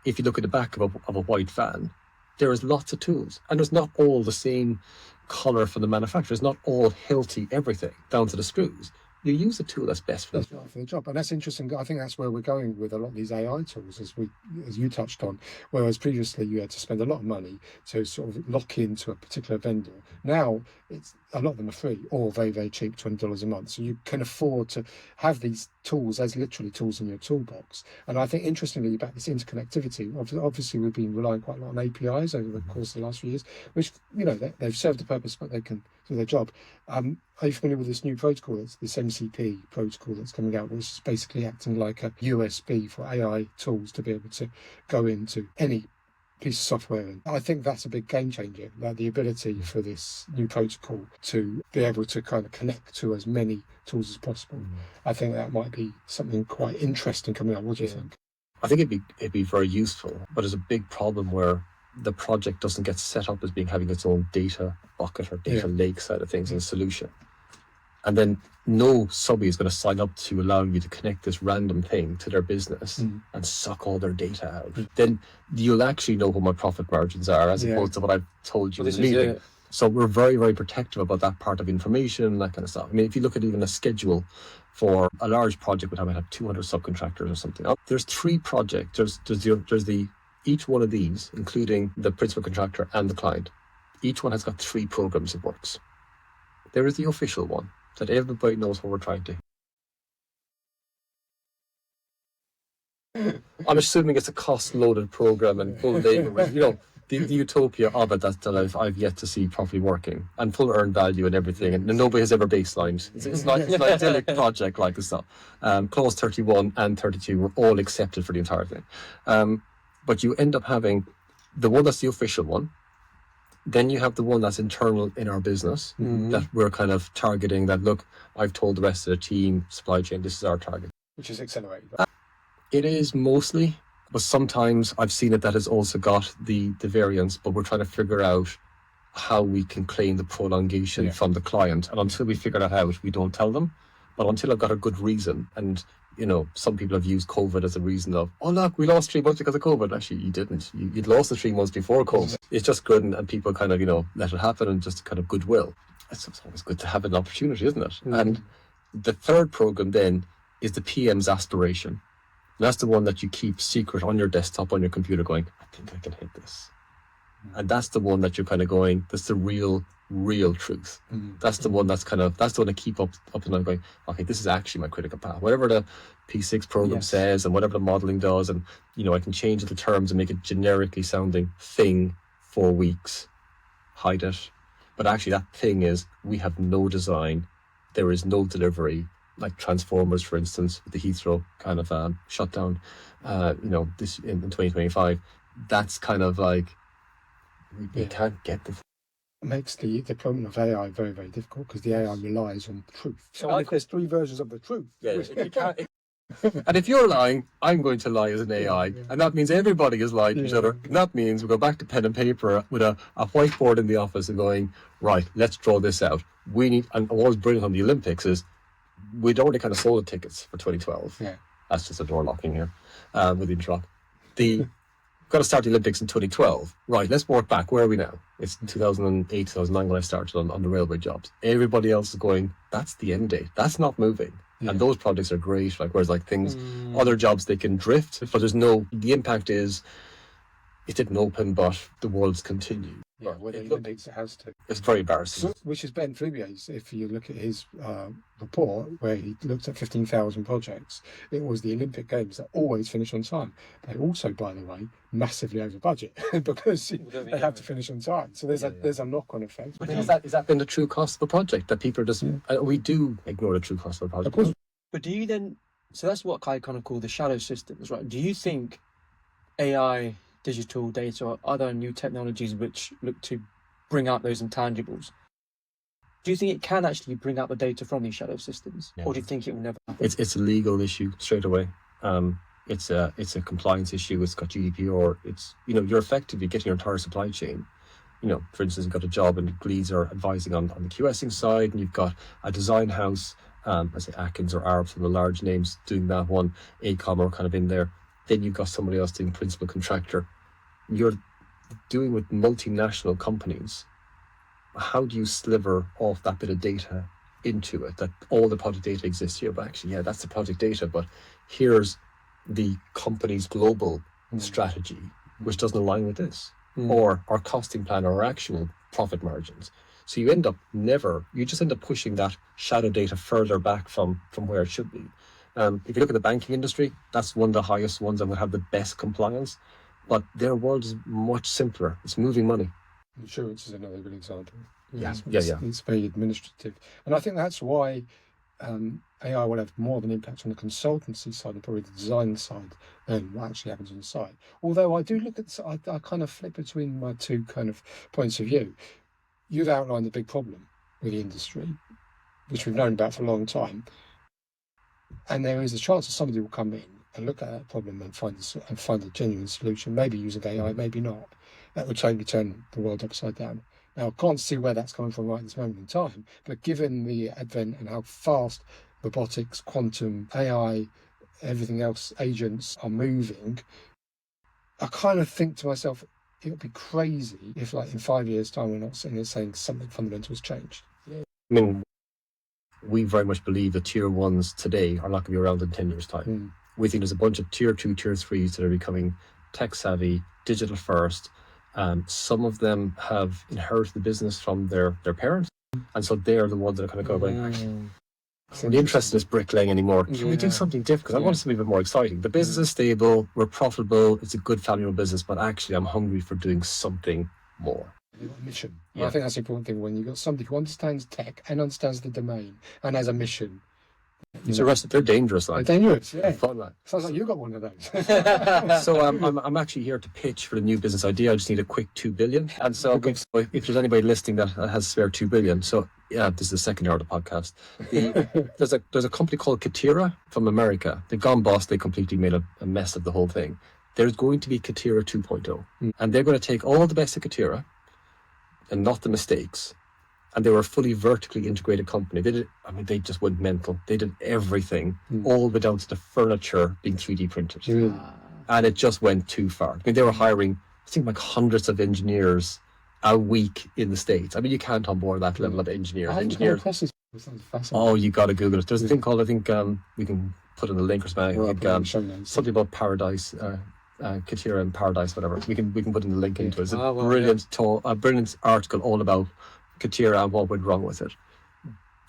if you look at the back of a white van, there is lots of tools, and there's not all the same color for the manufacturer. It's not all healthy everything down to the screws. You use the tool that's best for the job. And that's interesting. I think that's where we're going with a lot of these AI tools, as you touched on. Whereas previously you had to spend a lot of money to sort of lock into a particular vendor. Now it's a lot of them are free or very, very cheap, $20 a month. So you can afford to have these tools as literally tools in your toolbox. And I think interestingly about this interconnectivity, obviously we've been relying quite a lot on APIs over the course of the last few years, which they've served the purpose, but they can do their job. Are you familiar with this new protocol? It's this MCP protocol that's coming out, which is basically acting like a USB for AI tools to be able to go into any piece of software. And I think that's a big game changer, like the ability for this new protocol to be able to kind of connect to as many tools as possible. I think that might be something quite interesting coming up. What do you think? I think it'd be very useful, but there's a big problem where the project doesn't get set up as having its own data bucket or data lake side of things and solution. And then no subby is going to sign up to allowing you to connect this random thing to their business and suck all their data out. Then you'll actually know what my profit margins are as opposed to what I've told you in the meeting. So we're very, very protective about that part of information and that kind of stuff. I mean, if you look at even a schedule for a large project, would have 200 subcontractors or something. There's 3 projects. There's each one of these, including the principal contractor and the client, each one has got 3 programs it works. There is the official one that everybody knows what we're trying to. I'm assuming it's a cost-loaded program and full labor, the utopia of it that I've yet to see properly working and full earned value and everything, and nobody has ever baselined. It's like an idyllic project like this stuff. Clause 31 and 32 were all accepted for the entire thing, but you end up having the one that's the official one. Then you have the one that's internal in our business that we're kind of targeting. That look, I've told the rest of the team, supply chain, this is our target. Which is accelerated. It is mostly, but sometimes I've seen it that has also got the variance, but we're trying to figure out how we can claim the prolongation from the client. And until we figure that out, we don't tell them. But until I've got a good reason, and some people have used COVID as a reason of, oh look, we lost 3 months because of COVID. Actually, you didn't. You'd lost the 3 months before COVID. It's just good, and people kind of, let it happen, and just kind of goodwill. It's always good to have an opportunity, isn't it? And the third program then is the PM's aspiration. And that's the one that you keep secret on your desktop, on your computer, going, I think I can hit this. And that's the one that you're kind of going, that's the real truth. That's the one that's that's the one to keep up and down, going, okay, this is actually my critical path. Whatever the P6 program says and whatever the modeling does, and I can change the terms and make it generically sounding thing 4 weeks, hide it. But actually that thing is, we have no design, there is no delivery, like Transformers, for instance, with the Heathrow kind of shutdown, this in 2025. That's kind of like, we can't get the. It makes the deployment of AI very, very difficult because the AI relies on truth. So if there's 3 versions of the truth. You can't. And if you're lying, I'm going to lie as an AI, and that means everybody is lying to each other. And that means we go back to pen and paper with a whiteboard in the office and going, right, let's draw this out. We need, and what was brilliant on the Olympics is we'd already kind of sold the tickets for 2012. Yeah. That's just a door locking here with the interlock. Got to start the Olympics in 2012. Right, let's work back. Where are we now? It's 2008, 2009 when I started on the railway jobs. Everybody else is going, that's the end date. That's not moving. Yeah. And those projects are great. Whereas things, other jobs, they can drift, but the impact is, it didn't open, but the world's continued. Yeah, well, the Olympics it has to. It's very embarrassing. Which is Ben Flubier's, if you look at his report, where he looked at 15,000 projects, it was the Olympic Games that always finish on time. They also, by the way, massively over budget because they have to finish on time. So there's a knock-on effect. But is that been the true cost of a project, that people just, we do ignore the true cost of a project? Of course. But do you then, so that's what I kind of call the shadow systems, right? Do you think AI, digital data, or other new technologies which look to bring out those intangibles, do you think it can actually bring out the data from these shadow systems, or do you think it will never happen? It's a legal issue straight away. It's a compliance issue. It's got GDPR. It's you're effectively getting your entire supply chain. For instance, you've got a job and Gleeds are advising on the QSing side, and you've got a design house, I say Atkins or Arab, some of the large names doing that one, ACOM are kind of in there. Then you've got somebody else doing principal contractor. You're doing with multinational companies. How do you sliver off that bit of data into it, that all the project data exists here, but actually, that's the project data, but here's the company's global strategy, which doesn't align with this, or our costing plan, or our actual profit margins. So you just end up pushing that shadow data further back from where it should be. If you look at the banking industry, that's one of the highest ones that would have the best compliance, but their world is much simpler. It's moving money. Insurance is another good example. It's very administrative. And I think that's why AI will have more of an impact on the consultancy side and probably the design side than what actually happens on the site. Although I do look at, I kind of flip between my two kind of points of view. You've outlined the big problem with the industry, which we've known about for a long time. And there is a chance that somebody will come in and look at that problem and find a genuine solution, maybe using AI, maybe not. That would totally turn the world upside down. Now, I can't see where that's coming from right at this moment in time, but given the advent and how fast robotics, quantum, AI, everything else, agents are moving, I kind of think to myself, it would be crazy if, in 5 years' time, we're not sitting there saying something fundamental has changed. I mean, we very much believe the tier ones today are not going to be around in 10 years' time. We think there's a bunch of tier 2, tier 3s that are becoming tech savvy, digital first. Some of them have inherited the business from their parents, and so they're the ones that are kind of going, I'm not interested in this bricklaying anymore. Can we do something different? Because I want something a bit more exciting. The business is stable, we're profitable, it's a good family-run business, but actually I'm hungry for doing something more. You've got a mission. Yeah. I think that's the important thing when you've got somebody who understands tech and understands the domain and has a mission. They're dangerous, like. They're dangerous, yeah. Fun, like. Sounds like you got one of those. So I'm actually here to pitch for the new business idea. I just need a quick 2 billion. And so if there's anybody listening that has spare 2 billion, so yeah, this is the second hour of the podcast. There's a company called Katira from America. They've gone bust. They completely made a mess of the whole thing. There's going to be Katira 2.0, and they're going to take all the best of Katira and not the mistakes. And they were a fully vertically integrated company. They just went mental. They did everything, all the way down to the furniture being 3D printed. And it just went too far. I mean, they were hiring, I think, like hundreds of engineers a week in the States. I mean, you can't onboard that level of engineers. Oh, you got to Google it. There's a thing called, I think, we can put in the link or something. Something about Paradise, Katira and Paradise, whatever. We can put in the link into it. It's a brilliant article all about Katira and what went wrong with it.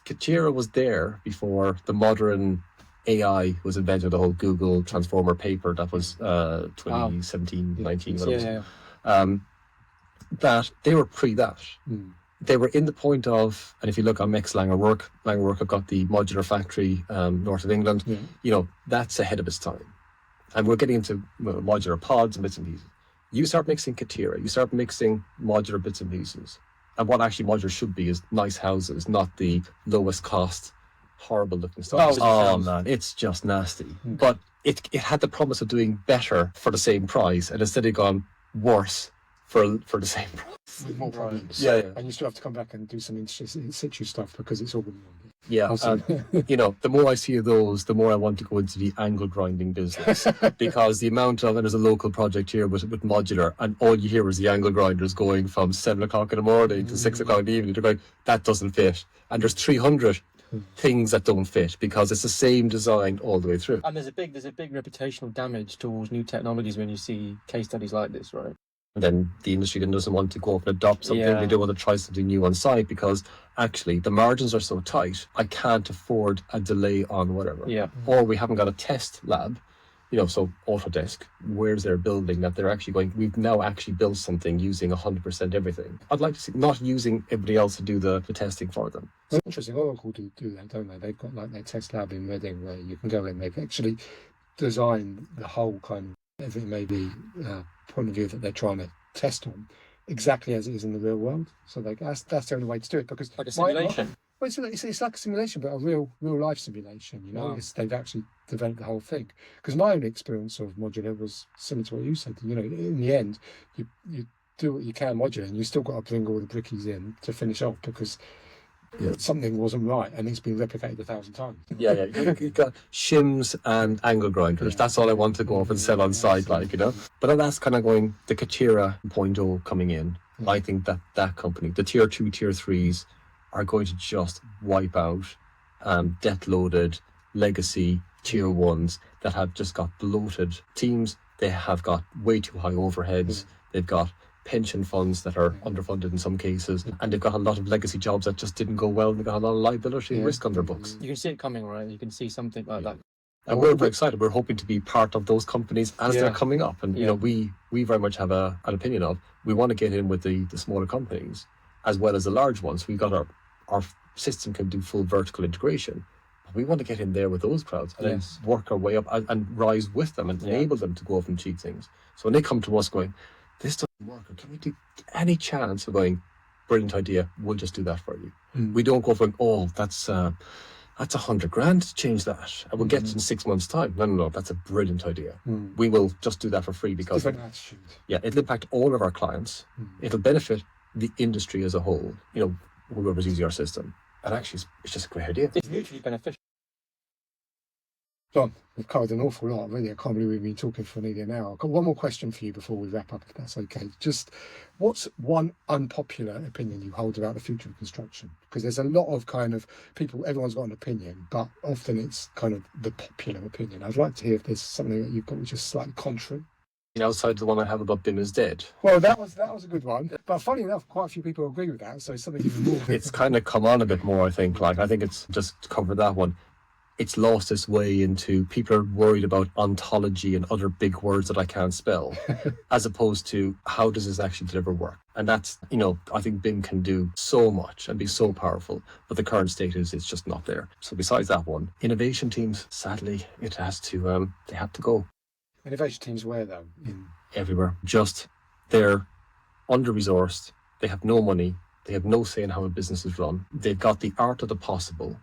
Katira was there before the modern AI was invented, the whole Google Transformer paper that was 2017, 19, whatever. That they were pre that. They were in the point of, and if you look on Mex Langer Work have got the modular factory north of England, that's ahead of its time. And we're getting into modular pods and bits and pieces. You start mixing Katira, you start mixing modular bits and pieces. And what actually modular should be is nice houses, not the lowest cost, horrible looking stuff. Oh man, it's just nasty. But it had the promise of doing better for the same price, and instead it gone worse for the same price. With more problems. Yeah. And you still have to come back and do some in situ stuff because it's all been wrong. Yeah, the more I see of those, the more I want to go into the angle grinding business because the amount of, and there's a local project here with modular, and all you hear is the angle grinders going from 7 o'clock in the morning to 6 o'clock in the evening. They're going, that doesn't fit, and there's 300 things that don't fit because it's the same design all the way through. And there's a big reputational damage towards new technologies when you see case studies like this, right? And then the industry then doesn't want to go up and adopt something. They don't want to try something new on site because actually the margins are so tight, I can't afford a delay on whatever. Yeah. Or we haven't got a test lab, so Autodesk, where's their building that they're actually going, we've now actually built something using 100% everything. I'd like to see, not using everybody else to do the testing for them. It's interesting. Oracle do that, don't they? They've got like their test lab in Reading where you can go in. They've actually designed the whole kind of everything maybe point of view that they're trying to test on exactly as it is in the real world. So that's the only way to do it because like a simulation. It's like a simulation, but a real life simulation. Wow. They've actually developed the whole thing. Because my own experience of modular was similar to what you said. In the end, you do what you can modular, and you still got to bring all the brickies in to finish off because something wasn't right, and it's been replicated 1,000 times. Yeah. You've got shims and angle grinders. That's all I want to go off and sell on site, But that's kind of going, the Katira 0.0 coming in. I think that company, the tier 2, tier 3s, are going to just wipe out debt-loaded legacy tier 1s that have just got bloated teams. They have got way too high overheads. They've got pension funds that are underfunded in some cases, and they've got a lot of legacy jobs that just didn't go well, and they've got a lot of liability and risk on their books. You can see it coming, right? You can see something like that. And we're very excited. We're hoping to be part of those companies as they're coming up. And, we very much have an opinion of, we want to get in with the smaller companies as well as the large ones. We've got our system can do full vertical integration. But we want to get in there with those crowds and then work our way up and rise with them and enable them to go off and achieve things. So when they come to us going, this doesn't work, or can we do any chance of going, brilliant idea, we'll just do that for you. We don't go for, that's 100 grand to change that, and we'll get it in 6 months' time. No, that's a brilliant idea. We will just do that for free because it'll impact all of our clients. It'll benefit the industry as a whole, whoever's using our system. And actually, it's just a great idea. It's mutually beneficial. John, we've covered an awful lot, really. I can't believe we've been talking for nearly an hour. I've got one more question for you before we wrap up, if that's okay. Just, what's one unpopular opinion you hold about the future of construction? Because there's a lot of kind of people, everyone's got an opinion, but often it's kind of the popular opinion. I'd like to hear if there's something that you've got which is slightly contrary. Outside the one I have about BIM is dead. Well, that was a good one. But funny enough, quite a few people agree with that. So it's something even more. It's kind of come on a bit more, I think. Like, I think it's just to cover that one. It's lost its way into people are worried about ontology and other big words that I can't spell, as opposed to how does this actually deliver work? And that's, I think BIM can do so much and be so powerful, but the current state is it's just not there. So besides that one, innovation teams, sadly, it has to, they have to go. Innovation teams where though? Everywhere. Just they're under-resourced, they have no money, they have no say in how a business is run, they've got the art of the possible,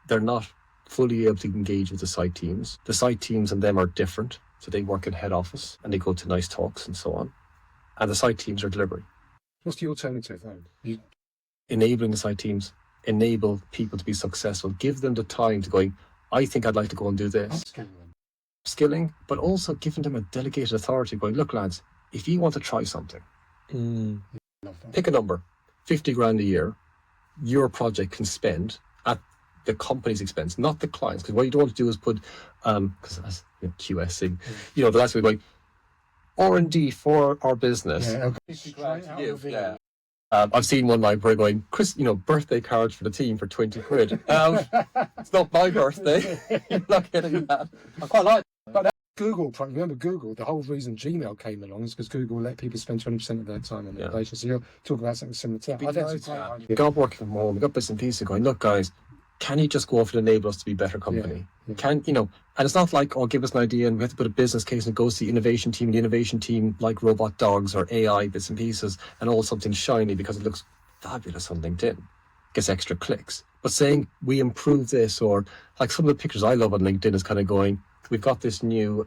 they're not fully able to engage with the site teams. The site teams and them are different, so they work in head office and they go to nice talks and so on. And the site teams are delivery. What's the alternative though? Enabling the site teams, enable people to be successful, give them the time to going, I think I'd like to go and do this. Skilling, but also giving them a delegated authority going, look lads, if you want to try something, pick a number, 50 grand a year, your project can spend at the company's expense, not the client's. Because what you don't want to do is put, because that's QSing, the last week, like, R&D for our business. Yeah, okay. 50 grand to give, yeah. I've seen one like where going, Chris, birthday cards for the team for 20 quid. It's not my birthday. You're not getting that. I quite like that. But Google, remember Google, the whole reason Gmail came along is because Google let people spend 20% of their time on innovation. So you're talking about something similar to that. I think it's a great idea. We got working from home, we got bits and pieces going, look guys, can you just go off and enable us to be a better company? Yeah. And it's not like, give us an idea and we have to put a business case and it goes to the innovation team like robot dogs or AI bits and pieces and all something shiny because it looks fabulous on LinkedIn, gets extra clicks. But saying we improve this, or like some of the pictures I love on LinkedIn is kind of going, we've got this new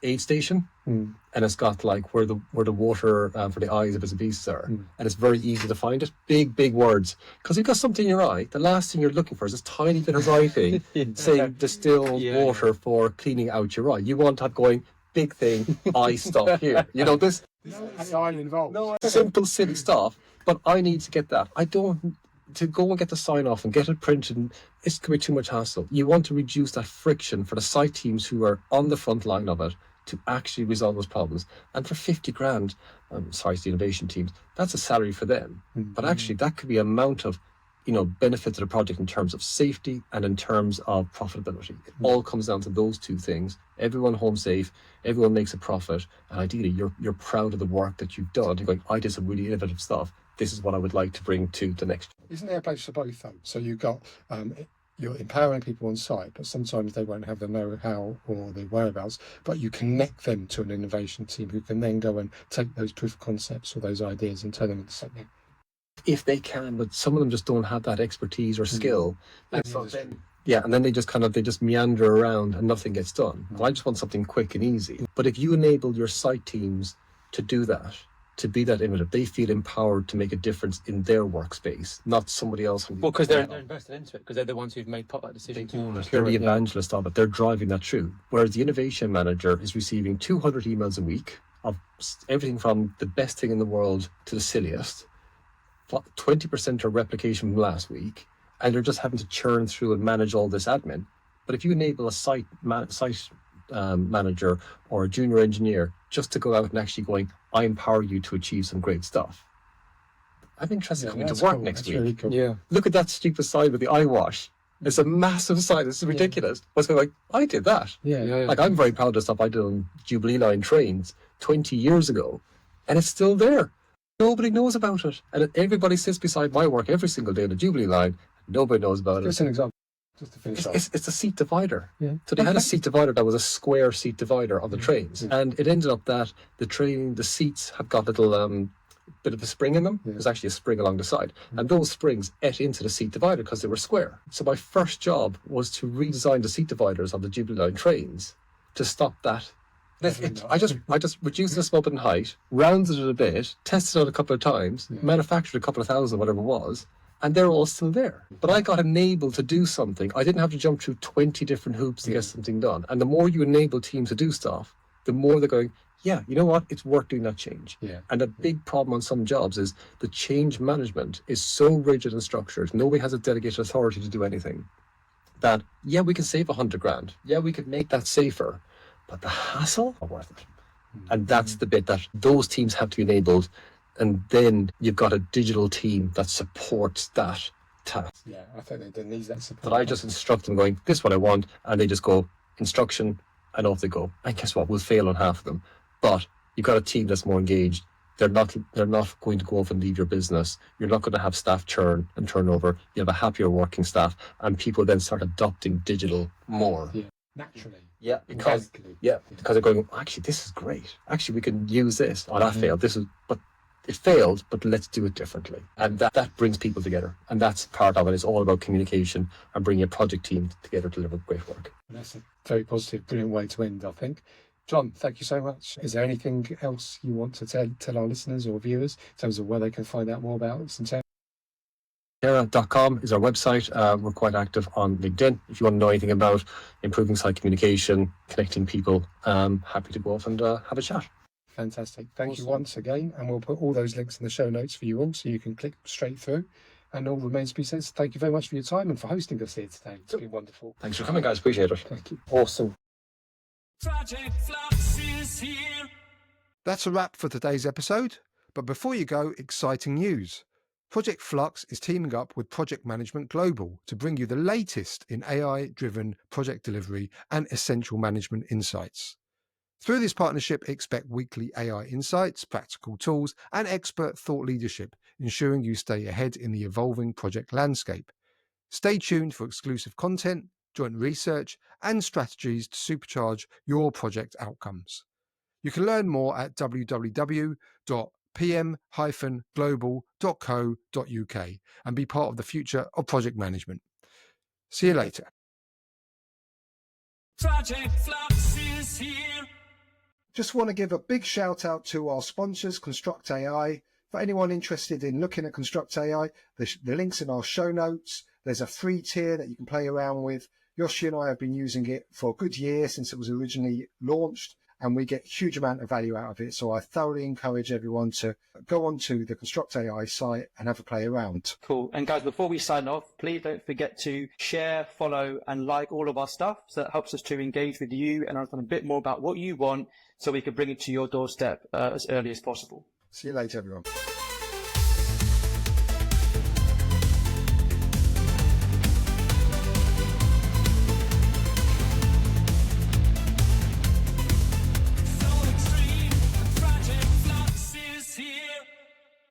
aid station and it's got like where the water for the eyes of bits and pieces are, and it's very easy to find it. Big words, because you've got something in your eye, the last thing you're looking for is this tiny bit of writing saying distilled water for cleaning out your eye. You want that going big thing, eye stuff here, this AI involved. no simple silly stuff, but I need to get that. I don't to go and get the sign off and get it printed, and it's going to be too much hassle. You want to reduce that friction for the site teams who are on the front line of it to actually resolve those problems. And for 50 grand, sorry, the innovation teams, that's a salary for them. But actually that could be an amount of, benefit to the project in terms of safety and in terms of profitability. It all comes down to those two things. Everyone home safe, everyone makes a profit, and ideally you're proud of the work that you've done. You're going, I did some really innovative stuff. This is what I would like to bring to the next. Isn't there a place for both though? So you've got you're empowering people on site, but sometimes they won't have the know-how or the whereabouts, but you connect them to an innovation team who can then go and take those proof of concepts or those ideas and turn them into something. If they can, but some of them just don't have that expertise or skill. And then they just meander around and nothing gets done. Well, I just want something quick and easy. But if you enable your site teams to do that, to be that innovative, they feel empowered to make a difference in their workspace, not somebody else. Well, because they're invested into it, because they're the ones who've made that decision. They're the evangelist of it. They're driving that through. Whereas the innovation manager is receiving 200 emails a week of everything from the best thing in the world to the silliest. 20% are replication from last week, and they're just having to churn through and manage all this admin. But if you enable a site manager or a junior engineer just to go out and actually going, I empower you to achieve some great stuff. I'm interested in coming to work next week. Really cool. Yeah. Look at that stupid sign with the eye wash. It's a massive sign. It's ridiculous. But it's like, I did that. Yeah. Like, I'm very proud of stuff I did on Jubilee Line trains 20 years ago, and it's still there. Nobody knows about it. And everybody sits beside my work every single day on the Jubilee Line. Nobody knows about it. Just an example. Just to finish off. It's a seat divider. Yeah. So they had a seat divider that was a square seat divider on the trains. And it ended up that the seats have got a little bit of a spring in them. There's actually a spring along the side. And those springs ate into the seat divider because they were square. So my first job was to redesign the seat dividers on the Jubilee Line trains to stop that. I just reduced the small bit in height, rounded it a bit, tested it a couple of times, manufactured a couple of thousand, whatever it was, and they're all still there. But I got enabled to do something. I didn't have to jump through 20 different hoops to get something done. And the more you enable teams to do stuff, the more they're going, yeah, you know what? It's worth doing that change. Yeah. And a big problem on some jobs is the change management is so rigid and structured. Nobody has a delegated authority to do anything. That, yeah, we can save 100 grand. Yeah, we could make that safer. But the hassle, not worth it. And that's the bit that those teams have to be enabled. And then you've got a digital team that supports that task. Yeah, I think there needs that support. That I just instruct them going, this is what I want, and they just go, instruction, and off they go. And guess what? We'll fail on half of them. But you've got a team that's more engaged. They're not going to go off and leave your business. You're not going to have staff churn and turnover. You have a happier working staff, and people then start adopting digital more. Yeah, naturally. Yeah, because they're going, actually, this is great. Actually, we can use this. Oh, that failed. But it failed, but let's do it differently. And that brings people together. And that's part of it. It's all about communication and bringing a project team together to deliver great work. And that's a very positive, brilliant way to end, I think. John, thank you so much. Is there anything else you want to tell our listeners or viewers in terms of where they can find out more about SymTerra? SymTerra.com is our website. We're quite active on LinkedIn. If you want to know anything about improving site communication, connecting people, happy to go off and have a chat. Fantastic. Thank you once again. And we'll put all those links in the show notes for you all so you can click straight through. And all remains to be said. Thank you very much for your time and for hosting us here today. It's been wonderful. Thanks for coming, guys. Appreciate it. Thank you. Awesome. Project Flux is here. That's a wrap for today's episode. But before you go, exciting news. Project Flux is teaming up with Project Management Global to bring you the latest in AI-driven project delivery and essential management insights. Through this partnership, expect weekly AI insights, practical tools, and expert thought leadership, ensuring you stay ahead in the evolving project landscape. Stay tuned for exclusive content, joint research, and strategies to supercharge your project outcomes. You can learn more at www.pm-global.co.uk and be part of the future of project management. See you later. Project Flux is here. Just want to give a big shout out to our sponsors, Construct AI. For anyone interested in looking at Construct AI, the link's in our show notes. There's a free tier that you can play around with. Yoshi and I have been using it for a good year since it was originally launched, and we get a huge amount of value out of it. So I thoroughly encourage everyone to go onto the Construct AI site and have a play around. Cool. And guys, before we sign off, please don't forget to share, follow, and like all of our stuff. So that helps us to engage with you and understand a bit more about what you want so we can bring it to your doorstep as early as possible. See you later, everyone.